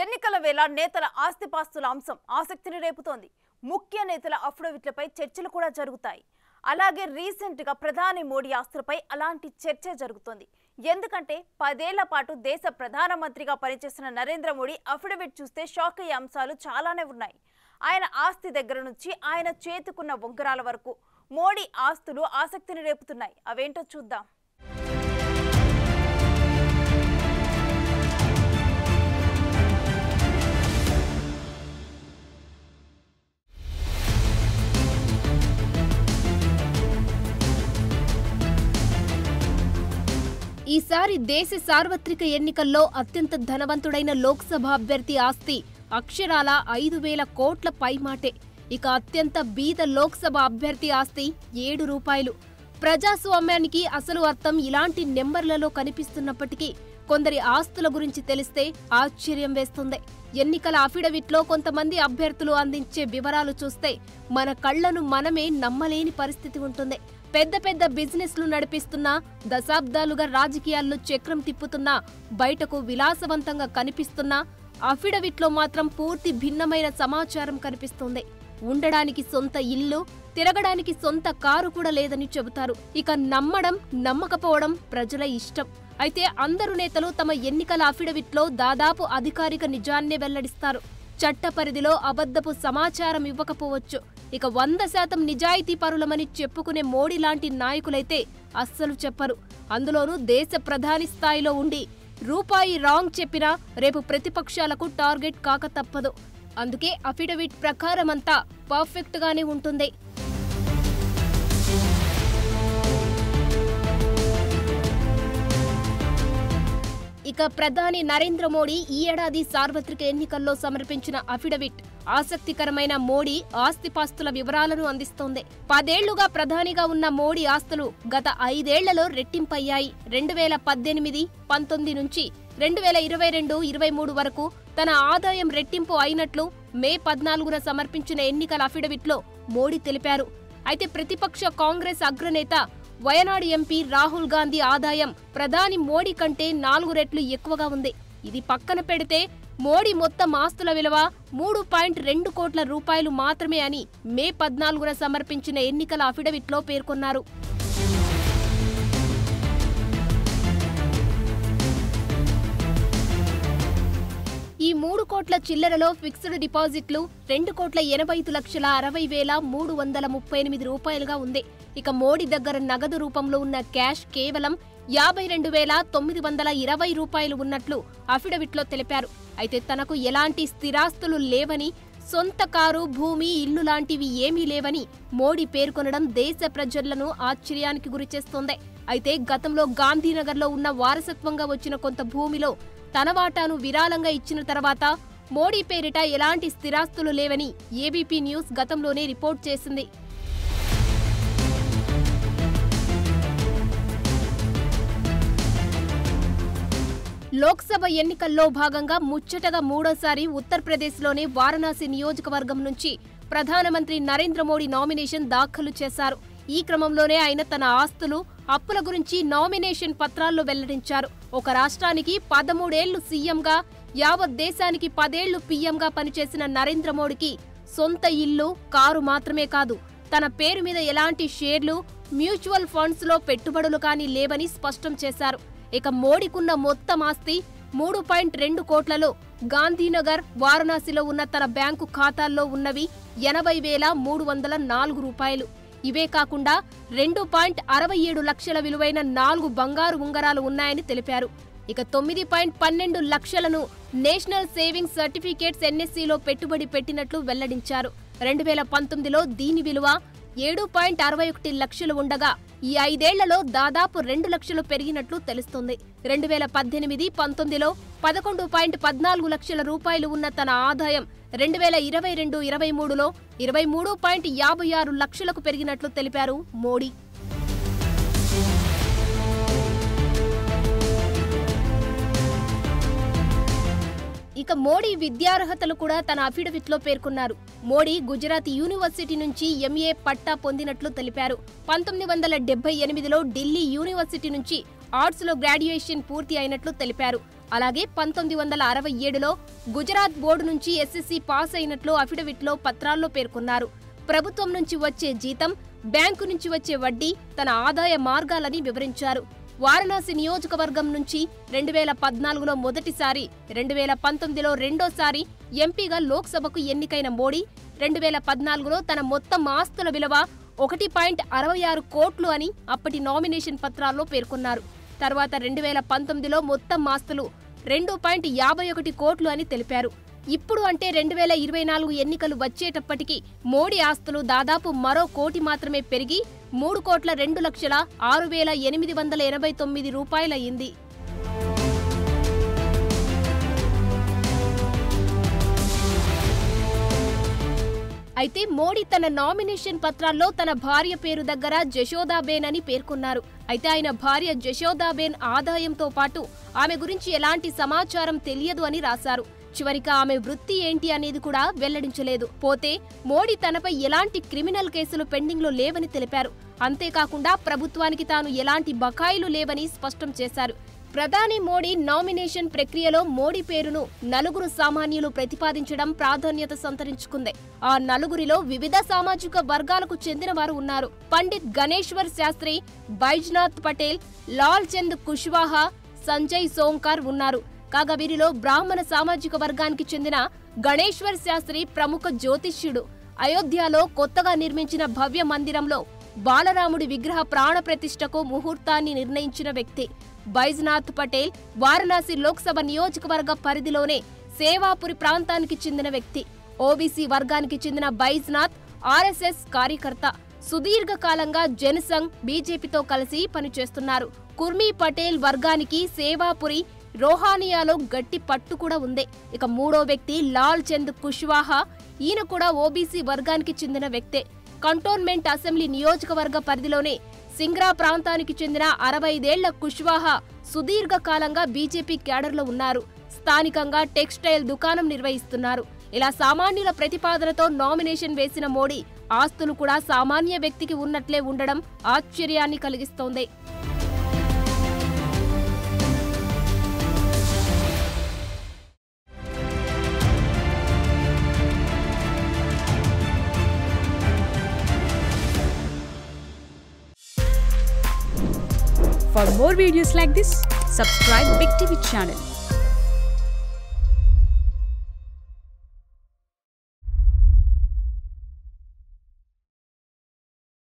ఎన్నికల వేళ నేతల ఆస్తిపాస్తుల అంశం ఆసక్తిని రేపుతోంది. ముఖ్య నేతల అఫిడవిట్లపై చర్చలు కూడా జరుగుతాయి. అలాగే రీసెంట్ గా ప్రధాని మోడీ ఆస్తులపై అలాంటి చర్చ జరుగుతోంది. ఎందుకంటే 10 ఏళ్ల పాటు దేశ ప్రధానమంత్రిగా పనిచేసిన నరేంద్ర మోడీ అఫిడవిట్ చూస్తే షాక్ అయ్యే అంశాలు చాలానే ఉన్నాయి. ఆయన ఆస్తి దగ్గర నుంచి ఆయన చేతుకున్న ఉంగరాల వరకు మోడీ ఆస్తులు ఆసక్తిని రేపుతున్నాయి. అవేంటో చూద్దాం. ఈసారి దేశ సార్వత్రిక ఎన్నికల్లో అత్యంత ధనవంతుడైన లోక్సభ అభ్యర్థి ఆస్తి అక్షరాల 5,000 కోట్ల పైమాటే. ఇక అత్యంత బీద లోక్సభ అభ్యర్థి ఆస్తి 7 రూపాయలు. ప్రజాస్వామ్యానికి అసలు అర్థం ఇలాంటి నెంబర్లలో కనిపిస్తున్నప్పటికీ కొందరి ఆస్తుల గురించి తెలిస్తే ఆశ్చర్యం వేస్తుంది. ఎన్నికల అఫిడవిట్లో కొంతమంది అభ్యర్థులు అందించే వివరాలు చూస్తే మన కళ్లను మనమే నమ్మలేని పరిస్థితి ఉంటుంది. పెద్ద పెద్ద బిజినెస్లు నడిపిస్తున్నా, దశాబ్దాలుగా రాజకీయాల్లో చక్రం తిప్పుతున్నా, బయటకు విలాసవంతంగా కనిపిస్తున్నా అఫిడవిట్లో మాత్రం పూర్తి భిన్నమైన సమాచారం కనిపిస్తుంది. ఉండడానికి సొంత ఇల్లు, తిరగడానికి సొంత కారు కూడా లేదని చెబుతారు. ఇక నమ్మడం నమ్మకపోవడం ప్రజల ఇష్టం. అయితే అందరు నేతలు తమ ఎన్నికల అఫిడవిట్లో దాదాపు అధికారిక నిజాన్నే వెల్లడిస్తారు. చట్ట పరిధిలో అబద్ధపు సమాచారం ఇవ్వకపోవచ్చు. ఇక 100% నిజాయితీ పరులమని చెప్పుకునే మోడీ లాంటి నాయకులైతే అస్సలు చెప్పరు. అందులోనూ దేశ ప్రధాని స్థాయిలో ఉండి రూపాయి రాంగ్ చెప్పినా రేపు ప్రతిపక్షాలకు టార్గెట్ కాక తప్పదు. అందుకే అఫిడవిట్ ప్రకారమంతా పర్ఫెక్ట్ గానే ఉంటుంది. ఇక ప్రధాని నరేంద్ర మోడీ ఈ ఏడాది సార్వత్రిక ఎన్నికల్లో సమర్పించిన అఫిడవిట్ ఆసక్తికరమైన మోడీ ఆస్తిపాస్తుల వివరాలను అందిస్తోంది. 10 ఏళ్లుగా ప్రధానిగా ఉన్న మోడీ ఆస్తులు గత 5 ఏళ్లలో రెట్టింపయ్యాయి. 2018, 19 నుంచి 2022-23 వరకు తన ఆదాయం రెట్టింపు అయినట్లు మే 14న సమర్పించిన ఎన్నికల అఫిడవిట్లో మోడీ తెలిపారు. అయితే ప్రతిపక్ష కాంగ్రెస్ అగ్రనేత వయనాడు ఎంపీ రాహుల్ గాంధీ ఆదాయం ప్రధాని మోడీ కంటే 4 రెట్లు ఎక్కువగా ఉంది. ఇది పక్కన పెడితే మోడీ మొత్తం ఆస్తుల విలువ 3.2 కోట్ల రూపాయలు మాత్రమే అని మే 14న సమర్పించిన ఎన్నికల అఫిడవిట్లో పేర్కొన్నారు. ఈ 3 కోట్ల చిల్లరలో ఫిక్స్డ్ డిపాజిట్లు 2,85,60,338 రూపాయలుగా ఉంది. ఇక మోడీ దగ్గర నగదు రూపంలో ఉన్న క్యాష్ కేవలం 52,920 రూపాయలు ఉన్నట్లు అఫిడవిట్లో తెలిపారు. అయితే తనకు ఎలాంటి స్థిరాస్తులు లేవని, సొంత కారు, భూమి, ఇల్లు లాంటివి ఏమీ లేవని మోడీ పేర్కొనడం దేశ ప్రజలను ఆశ్చర్యానికి గురిచేస్తోంది. అయితే గతంలో గాంధీనగర్లో ఉన్న వారసత్వంగా వచ్చిన కొంత భూమిలో తన వాటాను విరాళంగా ఇచ్చిన తర్వాత మోడీ పేరిట ఎలాంటి స్థిరాస్తులు లేవని ఏబీపీ న్యూస్ గతంలోనే రిపోర్ట్ చేసింది. లోక్సభ ఎన్నికల్లో భాగంగా ముచ్చటగా మూడోసారి ఉత్తరప్రదేశ్లోని వారణాసి నియోజకవర్గం నుంచి ప్రధానమంత్రి నరేంద్ర మోడీ నామినేషన్ దాఖలు చేశారు. ఈ క్రమంలోనే ఆయన తన ఆస్తులు, అప్పుల గురించి నామినేషన్ పత్రాల్లో వెల్లడించారు. ఒక రాష్ట్రానికి 13 ఏళ్లు సీఎంగా, యావత్ దేశానికి 10 ఏళ్లు పీఎంగా పనిచేసిన నరేంద్ర మోడీకి సొంత ఇల్లు, కారు మాత్రమే కాదు, తన పేరు మీద ఎలాంటి షేర్లు, మ్యూచువల్ ఫండ్స్ లో పెట్టుబడులు కానీ లేవని స్పష్టం చేశారు. ఇక మోడీకున్న మొత్తం ఆస్తి 3.2 కోట్లలో గాంధీనగర్, వారణాసిలో ఉన్న తన బ్యాంకు ఖాతాల్లో ఉన్నవి 80,304 రూపాయలు. ఇవే కాకుండా 2.67 లక్షల విలువైన 4 బంగారు ఉంగరాలు ఉన్నాయని తెలిపారు. ఇక 9.12 లక్షలను నేషనల్ సేవింగ్స్ సర్టిఫికేట్స్ ఎన్ఎస్సీలో పెట్టుబడి పెట్టినట్లు వెల్లడించారు. 2019లో దీని విలువ 7.61 లక్షలు ఉండగా ఈ 5 ఏళ్లలో దాదాపు 2 లక్షలు పెరిగినట్లు తెలుస్తుంది. 2018-19లో 11.14 లక్షల రూపాయలు ఉన్న తన ఆదాయం 2022-23లో 23.56 లక్షలకు పెరిగినట్లు తెలిపారు మోడీ. ఇక మోడీ విద్యార్హతలు కూడా తన అఫిడవిట్లో పేర్కొన్నారు. మోడీ గుజరాత్ యూనివర్సిటీ నుంచి ఎంఏ పట్టా పొందినట్లు తెలిపారు. 1978లో ఢిల్లీ యూనివర్సిటీ నుంచి ఆర్ట్స్ లో గ్రాడ్యుయేషన్ పూర్తి అయినట్లు తెలిపారు. అలాగే 1967లో గుజరాత్ బోర్డు నుంచి ఎస్ఎస్సీ పాస్ అయినట్లు అఫిడవిట్లో పత్రాల్లో పేర్కొన్నారు. ప్రభుత్వం నుంచి వచ్చే జీతం, బ్యాంకు నుంచి వచ్చే వడ్డీ తన ఆదాయ మార్గాలని వివరించారు. వారణాసి నియోజకవర్గం నుంచి 2014లో మొదటిసారి, 2019లో రెండోసారి ఎంపీగా లోక్సభకు ఎన్నికైన మోడీ 2014లో తన మొత్తం ఆస్తుల విలువ 1.66 కోట్లు అని అప్పటి నామినేషన్ పత్రాల్లో పేర్కొన్నారు. తర్వాత 2019లో మొత్తం ఆస్తులు 2.51 కోట్లు అని తెలిపారు. ఇప్పుడు అంటే 2024 ఎన్నికలు వచ్చేటప్పటికి మోడీ ఆస్తులు దాదాపు మరో కోటి మాత్రమే పెరిగి 3,02,06,889 రూపాయలయ్యింది. అయితే మోడీ తన నామినేషన్ పత్రాల్లో తన భార్య పేరు దగ్గర జశోదాబేన్ అని పేర్కొన్నారు. అయితే ఆయన భార్య జశోదాబేన్ ఆదాయంతో పాటు ఆమె గురించి ఎలాంటి సమాచారం తెలియదు అని రాశారు. చివరిగా ఆమె వృత్తి ఏంటి అనేది కూడా వెల్లడించలేదు. పోతే మోడీ తనపై ఎలాంటి క్రిమినల్ కేసులు పెండింగ్లో లేవని తెలిపారు. అంతేకాకుండా ప్రభుత్వానికి తాను ఎలాంటి బకాయిలు లేవని స్పష్టం చేశారు. ప్రధాని మోడీ నామినేషన్ ప్రక్రియలో మోడీ పేరును 4 సామాన్యులు ప్రతిపాదించడం ప్రాధాన్యత సంతరించుకుంది. ఆ 4గురిలో వివిధ సామాజిక వర్గాలకు చెందిన వారు ఉన్నారు. పండిత్ గణేశ్వర్ శాస్త్రి, బైజ్నాథ్ పటేల్, లాల్ చంద్ కుష్వాహా, సంజయ్ సోంకార్ ఉన్నారు. కాగా వీరిలో బ్రాహ్మణ సామాజిక వర్గానికి చెందిన గణేశ్వర్ శాస్త్రి ప్రముఖ జ్యోతిష్యుడు. అయోధ్యలో కొత్తగా నిర్మించిన భవ్య మందిరంలో బాలరాముడి విగ్రహ ప్రాణ ప్రతిష్టకు ముహూర్తాన్ని నిర్ణయించిన వ్యక్తి. బైజ్నాథ్ పటేల్ వారణాసి లోక్సభ నియోజకవర్గ పరిధిలోనే సేవాపురి ప్రాంతానికి చెందిన వ్యక్తి. ఓబీసీ వర్గానికి చెందిన బైజ్నాథ్ ఆర్ఎస్ఎస్ కార్యకర్త. సుదీర్ఘకాలంగా జనసంఘ్, బీజేపీతో కలిసి పనిచేస్తున్నారు. కుర్మీ పటేల్ వర్గానికి సేవాపురి, రోహానియాలో గట్టి పట్టు కూడా ఉంది. ఇక మూడో వ్యక్తి లాల్ చంద్ కుష్వాహా. ఈయన కూడా ఓబీసీ వర్గానికి చెందిన వ్యక్తే. కంటోన్మెంట్ అసెంబ్లీ నియోజకవర్గ పరిధిలోనే సింగ్రా ప్రాంతానికి చెందిన 65 ఏళ్ల కుష్వాహా సుదీర్ఘకాలంగా బీజేపీ క్యాడర్లో ఉన్నారు. స్థానికంగా టెక్స్టైల్ దుకాణం నిర్వహిస్తున్నారు. ఇలా సామాన్యుల ప్రతిపాదనతో నామినేషన్ వేసిన మోడీ ఆస్తులు కూడా సామాన్య వ్యక్తికి ఉన్నట్లే ఉండడం ఆశ్చర్యాన్ని కలిగిస్తోంది. For more videos like this, subscribe Big TV channel.